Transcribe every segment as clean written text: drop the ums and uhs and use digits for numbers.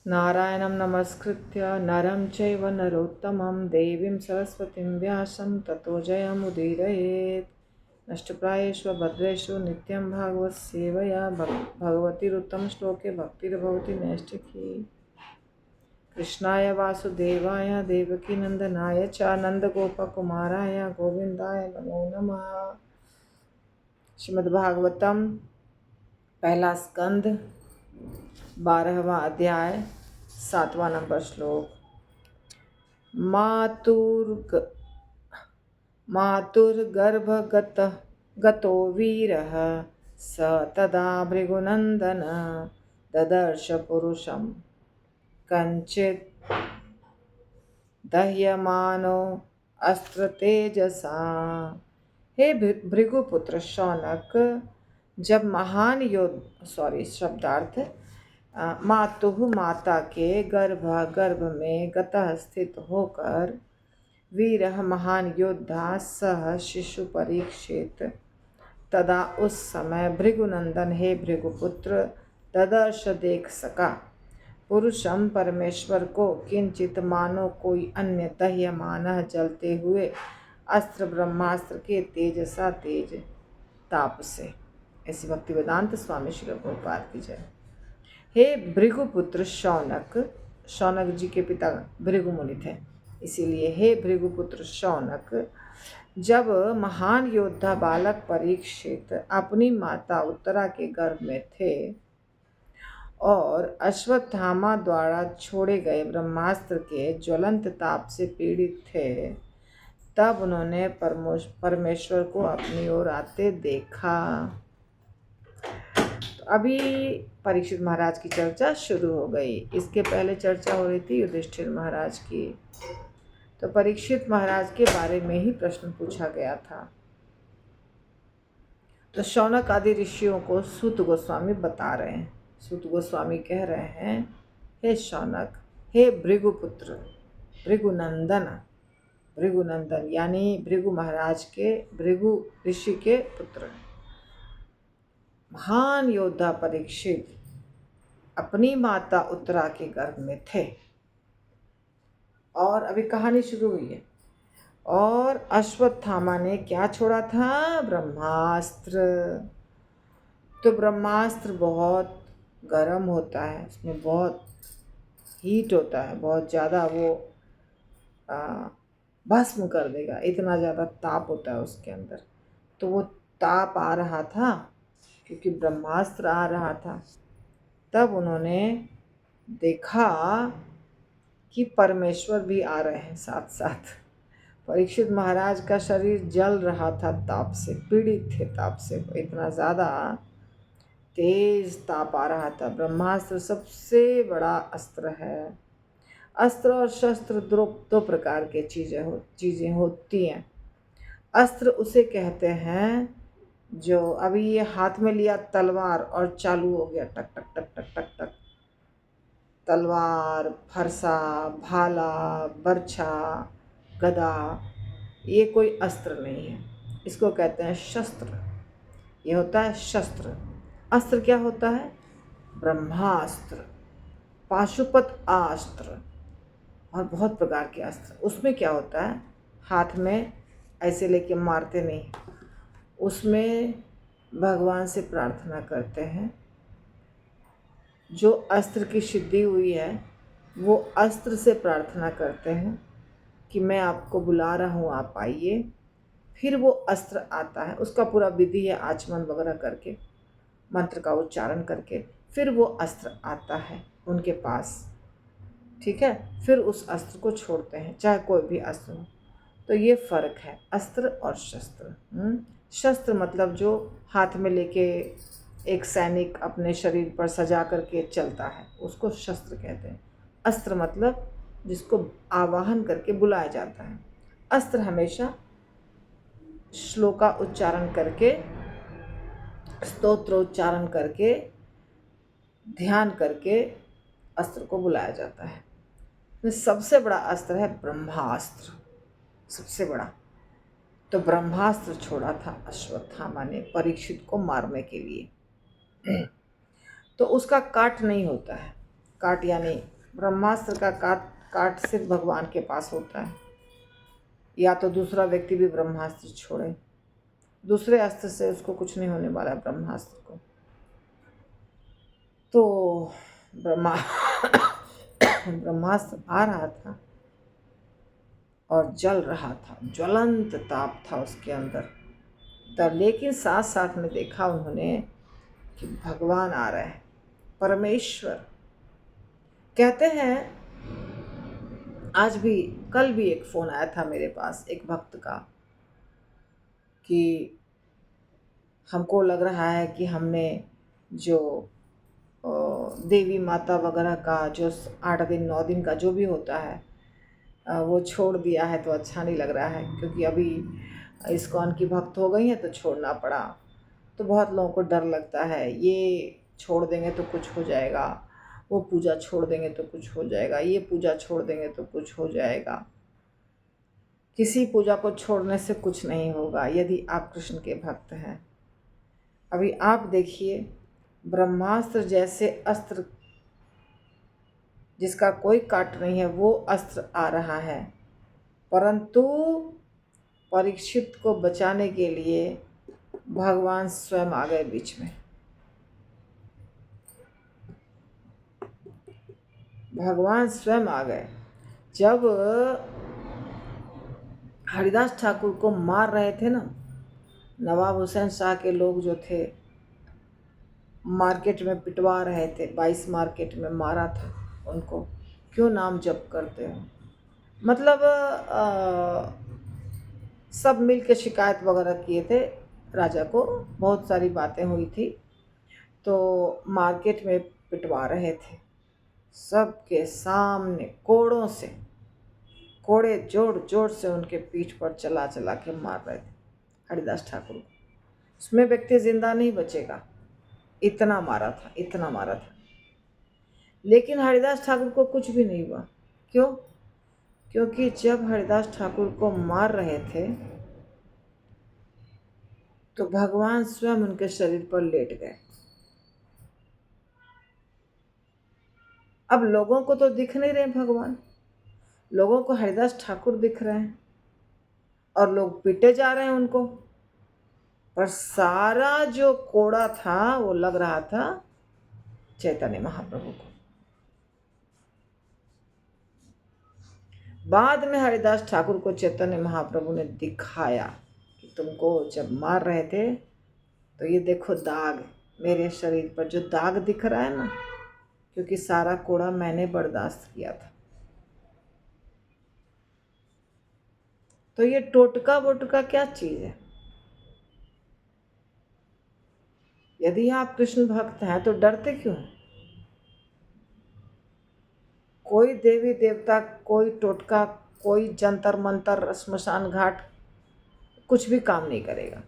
नारायणं नमस्कृत्य नरं चैव नरोत्तमं देवीं सरस्वतीं व्यासं ततो जयमुदीरयेत्। नष्टप्रायेषु भद्रेषु नित्यं भागवत सेवया भगवतीरुत्तमश्लोके भक्तिर्भवति नैष्ठिकी। कृष्णाय वासुदेवाय देवकीनन्दनाय च नन्दगोपकुमाराय गोविन्दाय नमो नमः। श्रीमद्भागवतम पहला स्कंद 12वां अध्याय 7वां नंबर श्लोक। मातुर्गर्भगत गतो वीरः स तदा भृगुनन्दन ददर्श पुरुषं कञ्चित् दह्यमानो अस्त्रतेजसा। हे भृगुपुत्र शौनक, जब महान शब्दार्थ मातुः माता के गर्भ में गतः स्थित होकर वीरः महान योद्धा सह शिशु परीक्षित तदा उस समय भृगुनंदन हे भृगुपुत्र ददर्श देख सका पुरुषम परमेश्वर को किंचित मानो कोई अन्य दह्यमान जलते हुए अस्त्र ब्रह्मास्त्र के तेजसा तेज ताप से। ऐसी भक्ति वेदांत स्वामी श्री प्रभुपाद की जय। हे भृगुपुत्र शौनक, शौनक जी के पिता भृगु मुनि थे, इसीलिए हे भृगुपुत्र शौनक, जब महान योद्धा बालक परीक्षित अपनी माता उत्तरा के गर्भ में थे और अश्वत्थामा द्वारा छोड़े गए ब्रह्मास्त्र के ज्वलंत ताप से पीड़ित थे, तब उन्होंने परमेश्वर को अपनी ओर आते देखा। तो अभी परीक्षित महाराज की चर्चा शुरू हो गई। इसके पहले चर्चा हो रही थी युधिष्ठिर महाराज की। तो परीक्षित महाराज के बारे में ही प्रश्न पूछा गया था। तो शौनक आदि ऋषियों को सूत गोस्वामी बता रहे हैं। सूत गोस्वामी कह रहे हैं, हे शौनक, हे भृगुपुत्र, भृगुनंदन यानी भृगु महाराज के, भृगु ऋषि के पुत्र, महान योद्धा परीक्षित अपनी माता उत्तरा के गर्भ में थे। और अभी कहानी शुरू हुई है। और अश्वत्थामा ने क्या छोड़ा था? ब्रह्मास्त्र। तो ब्रह्मास्त्र बहुत गर्म होता है, उसमें बहुत हीट होता है, बहुत ज़्यादा वो भस्म कर देगा, इतना ज़्यादा ताप होता है उसके अंदर। तो वो ताप आ रहा था क्योंकि ब्रह्मास्त्र आ रहा था। तब उन्होंने देखा कि परमेश्वर भी आ रहे हैं साथ साथ। परीक्षित महाराज का शरीर जल रहा था ताप से, पीड़ित थे ताप से, इतना ज़्यादा तेज ताप आ रहा था। ब्रह्मास्त्र सबसे बड़ा अस्त्र है। अस्त्र और शस्त्र दो प्रकार के चीज़ें होती हैं। अस्त्र उसे कहते हैं जो अभी ये हाथ में लिया तलवार और चालू हो गया टक टक टक टक टक टक। तलवार, फरसा, भाला, बर्छा, गदा, ये कोई अस्त्र नहीं है, इसको कहते हैं शस्त्र। ये होता है शस्त्र। अस्त्र क्या होता है? ब्रह्मास्त्र, पाशुपत अस्त्र और बहुत प्रकार के अस्त्र। उसमें क्या होता है? हाथ में ऐसे लेके मारते नहीं, उसमें भगवान से प्रार्थना करते हैं। जो अस्त्र की सिद्धि हुई है वो अस्त्र से प्रार्थना करते हैं कि मैं आपको बुला रहा हूँ, आप आइए। फिर वो अस्त्र आता है, उसका पूरा विधि है, आचमन वगैरह करके, मंत्र का उच्चारण करके फिर वो अस्त्र आता है उनके पास, ठीक है। फिर उस अस्त्र को छोड़ते हैं, चाहे कोई भी अस्त्र हो। तो ये फ़र्क है अस्त्र और शस्त्र। शस्त्र मतलब जो हाथ में लेके एक सैनिक अपने शरीर पर सजा करके चलता है, उसको शस्त्र कहते हैं। अस्त्र मतलब जिसको आवाहन करके बुलाया जाता है। अस्त्र हमेशा श्लोका उच्चारण करके, स्तोत्र उच्चारण करके, ध्यान करके अस्त्र को बुलाया जाता है। तो सबसे बड़ा अस्त्र है ब्रह्मास्त्र, सबसे बड़ा। तो ब्रह्मास्त्र छोड़ा था अश्वत्थामा ने परीक्षित को मारने के लिए। तो उसका काट नहीं होता है, काट यानी ब्रह्मास्त्र का काट काट सिर्फ भगवान के पास होता है, या तो दूसरा व्यक्ति भी ब्रह्मास्त्र छोड़े, दूसरे अस्त्र से उसको कुछ नहीं होने वाला है ब्रह्मास्त्र को। तो ब्रह्मा ब्रह्मास्त्र आ रहा था और जल रहा था, ज्वलंत ताप था उसके अंदर तब, लेकिन साथ साथ में देखा उन्होंने कि भगवान आ रहे हैं, परमेश्वर। कहते हैं आज भी, कल भी एक फ़ोन आया था मेरे पास एक भक्त का कि हमको लग रहा है कि हमने जो देवी माता वगैरह का जो 8 दिन 9 दिन का जो भी होता है वो छोड़ दिया है, तो अच्छा नहीं लग रहा है, क्योंकि अभी इस्कॉन की भक्त हो गई हैं तो छोड़ना पड़ा। तो बहुत लोगों को डर लगता है, ये छोड़ देंगे तो कुछ हो जाएगा, वो पूजा छोड़ देंगे तो कुछ हो जाएगा, ये पूजा छोड़ देंगे तो कुछ हो जाएगा। किसी पूजा को छोड़ने से कुछ नहीं होगा यदि आप कृष्ण के भक्त हैं। अभी आप देखिए, ब्रह्मास्त्र जैसे अस्त्र जिसका कोई काट नहीं है, वो अस्त्र आ रहा है, परंतु परीक्षित को बचाने के लिए भगवान स्वयं आ गए बीच में। भगवान स्वयं आ गए। जब हरिदास ठाकुर को मार रहे थे ना, नवाब हुसैन शाह के लोग जो थे मार्केट में पिटवा रहे थे, 22 मार्केट में मारा था उनको, क्यों नाम जप करते हो। मतलब सब मिल के शिकायत वगैरह किए थे राजा को, बहुत सारी बातें हुई थी, तो मार्केट में पिटवा रहे थे, सबके सामने कोड़ों से, कोड़े जोड़ जोड़ से उनके पीठ पर चला चला के मार रहे थे हरिदास ठाकुर को। उसमें व्यक्ति जिंदा नहीं बचेगा, इतना मारा था, इतना मारा था। लेकिन हरिदास ठाकुर को कुछ भी नहीं हुआ। क्यों? क्योंकि जब हरिदास ठाकुर को मार रहे थे तो भगवान स्वयं उनके शरीर पर लेट गए। अब लोगों को तो दिख नहीं रहे भगवान, लोगों को हरिदास ठाकुर दिख रहे हैं और लोग पीटे जा रहे हैं उनको, पर सारा जो कोड़ा था वो लग रहा था चैतन्य महाप्रभु को। बाद में हरिदास ठाकुर को चैतन्य महाप्रभु ने दिखाया कि तुमको जब मार रहे थे तो ये देखो दाग, मेरे शरीर पर जो दाग दिख रहा है ना, क्योंकि सारा कोड़ा मैंने बर्दाश्त किया था। तो ये टोटका वोटका क्या चीज़ है? यदि आप कृष्ण भक्त हैं तो डरते क्यों हैं? कोई देवी देवता, कोई टोटका, कोई जंतर मंतर, स्मशान घाट कुछ भी काम नहीं करेगा।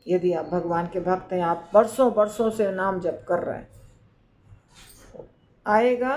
यदि आप भगवान के भक्त हैं, आप वर्षों वर्षों से नाम जप कर रहे हैं, आएगा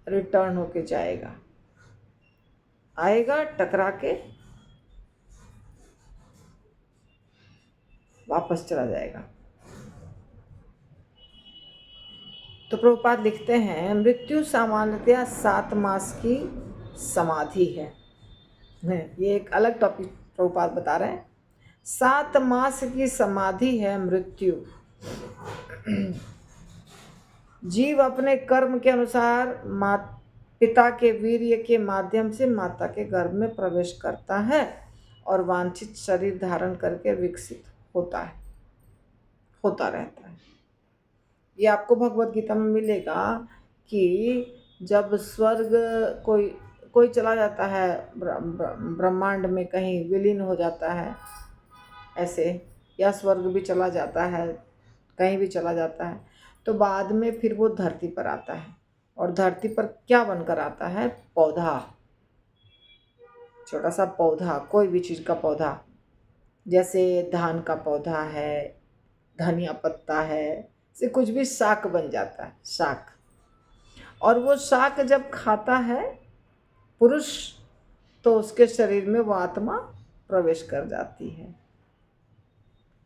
रिटर्न होके जाएगा, आएगा टकरा के वापस चला जाएगा। तो प्रभुपाद लिखते हैं, मृत्यु सामान्यतया 7 मास की समाधि है। ये एक अलग टॉपिक प्रभुपाद बता रहे हैं। 7 मास की समाधि है मृत्यु। जीव अपने कर्म के अनुसार पिता के वीर्य के माध्यम से माता के गर्भ में प्रवेश करता है और वांछित शरीर धारण करके विकसित होता रहता है। ये आपको भगवत गीता में मिलेगा कि जब स्वर्ग कोई चला जाता है, ब्रह्मांड में कहीं विलीन हो जाता है ऐसे, या स्वर्ग भी चला जाता है, कहीं भी चला जाता है, तो बाद में फिर वो धरती पर आता है। और धरती पर क्या बनकर आता है? पौधा, छोटा सा पौधा, कोई भी चीज़ का पौधा, जैसे धान का पौधा है, धनिया पत्ता है, से कुछ भी शाक बन जाता है, शाक। और वो शाक जब खाता है पुरुष, तो उसके शरीर में वो आत्मा प्रवेश कर जाती है।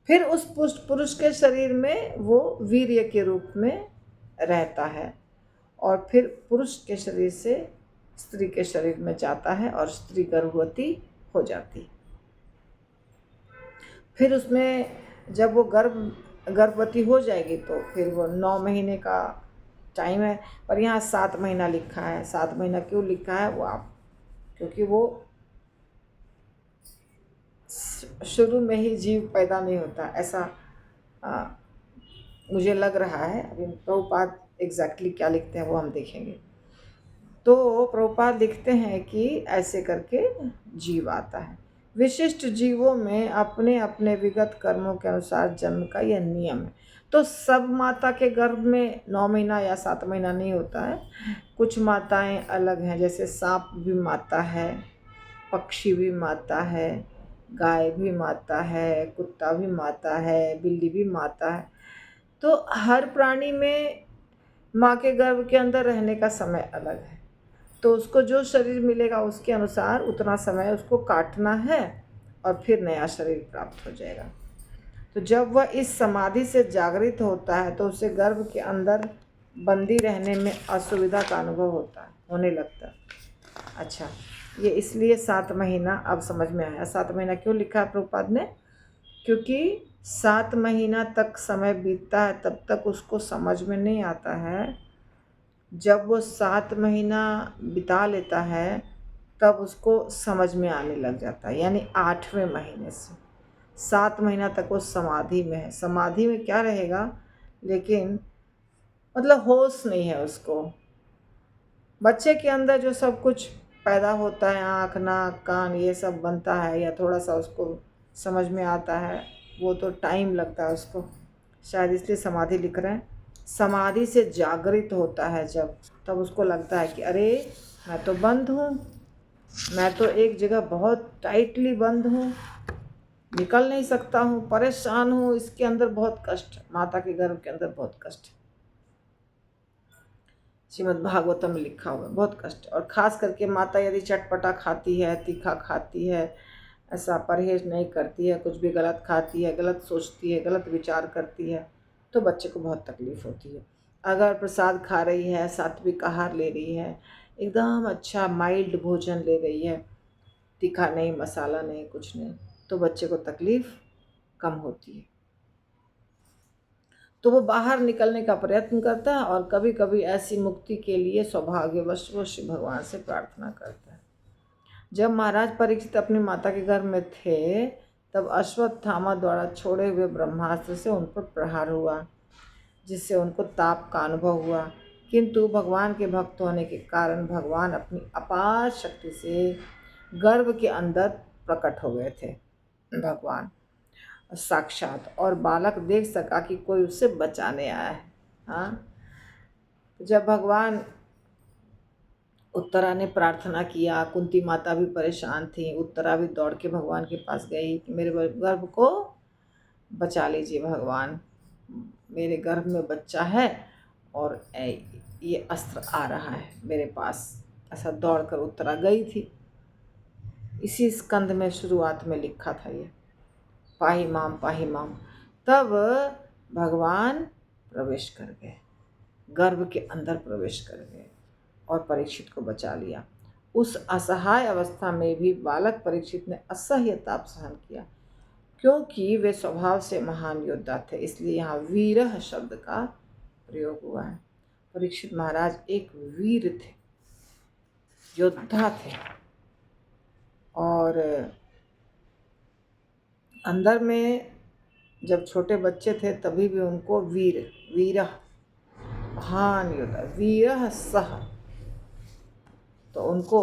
फिर उस पुरुष के शरीर में वो वीर्य के रूप में रहता है और फिर पुरुष के शरीर से स्त्री के शरीर में जाता है और स्त्री गर्भवती हो जाती है। फिर उसमें जब वो गर्भवती हो जाएगी तो फिर वो 9 महीने का टाइम है, पर यहाँ 7 महीना लिखा है। 7 महीना क्यों लिखा है वो आप, क्योंकि वो शुरू में ही जीव पैदा नहीं होता, ऐसा मुझे लग रहा है। अभी प्रभुपाद एग्जैक्टली क्या लिखते हैं वो हम देखेंगे। तो प्रभुपाद लिखते हैं कि ऐसे करके जीव आता है। विशिष्ट जीवों में अपने अपने विगत कर्मों के अनुसार जन्म का यह नियम है। तो सब माता के गर्भ में 9 महीना या 7 महीना नहीं होता है। कुछ माताएं अलग हैं, जैसे सांप भी माता है, पक्षी भी माता है, गाय भी माता है, कुत्ता भी माता है, बिल्ली भी माता है। तो हर प्राणी में माँ के गर्भ के अंदर रहने का समय अलग है। तो उसको जो शरीर मिलेगा उसके अनुसार उतना समय उसको काटना है और फिर नया शरीर प्राप्त हो जाएगा। तो जब वह इस समाधि से जागृत होता है तो उसे गर्भ के अंदर बंदी रहने में असुविधा का अनुभव होने लगता है। अच्छा, ये इसलिए 7 महीना अब समझ में आया। 7 महीना क्यों लिखा है प्रभुपाद ने? क्योंकि 7 महीना तक समय बीतता है तब तक उसको समझ में नहीं आता है। जब वो 7 महीना बिता लेता है तब उसको समझ में आने लग जाता है, यानी 8वें महीने से 7 महीना तक वो समाधि में है। समाधि में क्या रहेगा, लेकिन मतलब होश नहीं है उसको। बच्चे के अंदर जो सब कुछ पैदा होता है, आँख नाक कान ये सब बनता है या थोड़ा सा उसको समझ में आता है, वो तो टाइम लगता है उसको, शायद इसलिए समाधि लिख रहे हैं। समाधि से जागृत होता है जब, तब उसको लगता है कि अरे मैं तो बंद हूँ, मैं तो एक जगह बहुत टाइटली बंद हूँ, निकल नहीं सकता हूँ, परेशान हूँ, इसके अंदर बहुत कष्ट, माता के गर्भ के अंदर बहुत कष्ट। श्रीमद् भागवतम में लिखा हुआ है, बहुत कष्ट। और ख़ास करके माता यदि चटपटा खाती है, तीखा खाती है, ऐसा परहेज नहीं करती है, कुछ भी गलत खाती है, गलत सोचती है, गलत विचार करती है, तो बच्चे को बहुत तकलीफ़ होती है। अगर प्रसाद खा रही है, सात्विक आहार ले रही है, एकदम अच्छा माइल्ड भोजन ले रही है, तीखा नहीं, मसाला नहीं, कुछ नहीं, तो बच्चे को तकलीफ़ कम होती है। तो वो बाहर निकलने का प्रयत्न करता है और कभी कभी ऐसी मुक्ति के लिए सौभाग्यवश वो शिव भगवान से प्रार्थना करता है। जब महाराज परीक्षित अपनी माता के घर में थे तब अश्वत्थामा द्वारा छोड़े हुए ब्रह्मास्त्र से उन पर प्रहार हुआ, जिससे उनको ताप का अनुभव हुआ। किंतु भगवान के भक्त होने के कारण भगवान अपनी अपार शक्ति से गर्भ के अंदर प्रकट हो गए थे, भगवान साक्षात, और बालक देख सका कि कोई उससे बचाने आया है। हाँ, जब भगवान उत्तरा ने प्रार्थना किया, कुंती माता भी परेशान थी, उत्तरा भी दौड़ के भगवान के पास गई कि मेरे गर्भ को बचा लीजिए भगवान, मेरे गर्भ में बच्चा है और ये अस्त्र आ रहा है मेरे पास। ऐसा दौड़कर उत्तरा गई थी। इसी स्कंद में शुरुआत में लिखा था ये, पाही माम पाही माम। तब भगवान प्रवेश कर गए, गर्भ के अंदर प्रवेश कर गए और परीक्षित को बचा लिया। उस असहाय अवस्था में भी बालक परीक्षित ने असह्य ताप सहन किया, क्योंकि वे स्वभाव से महान योद्धा थे, इसलिए यहाँ वीरः शब्द का प्रयोग हुआ है। परीक्षित महाराज एक वीर थे, योद्धा थे, और अंदर में जब छोटे बच्चे थे तभी भी उनको वीरः महान योद्धा, वीरः सह, तो उनको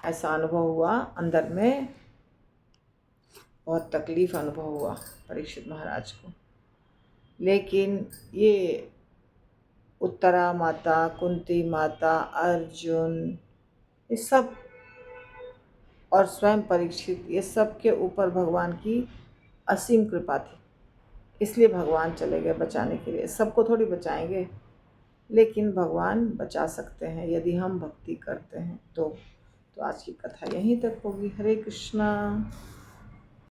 ऐसा अनुभव हुआ, अंदर में बहुत तकलीफ अनुभव हुआ परीक्षित महाराज को। लेकिन ये उत्तरा माता, कुंती माता, अर्जुन, ये सब और स्वयं परीक्षित, ये सब के ऊपर भगवान की असीम कृपा थी, इसलिए भगवान चले गए बचाने के लिए। सबको थोड़ी बचाएंगे, लेकिन भगवान बचा सकते हैं यदि हम भक्ति करते हैं तो। आज की कथा यहीं तक होगी। हरे कृष्णा।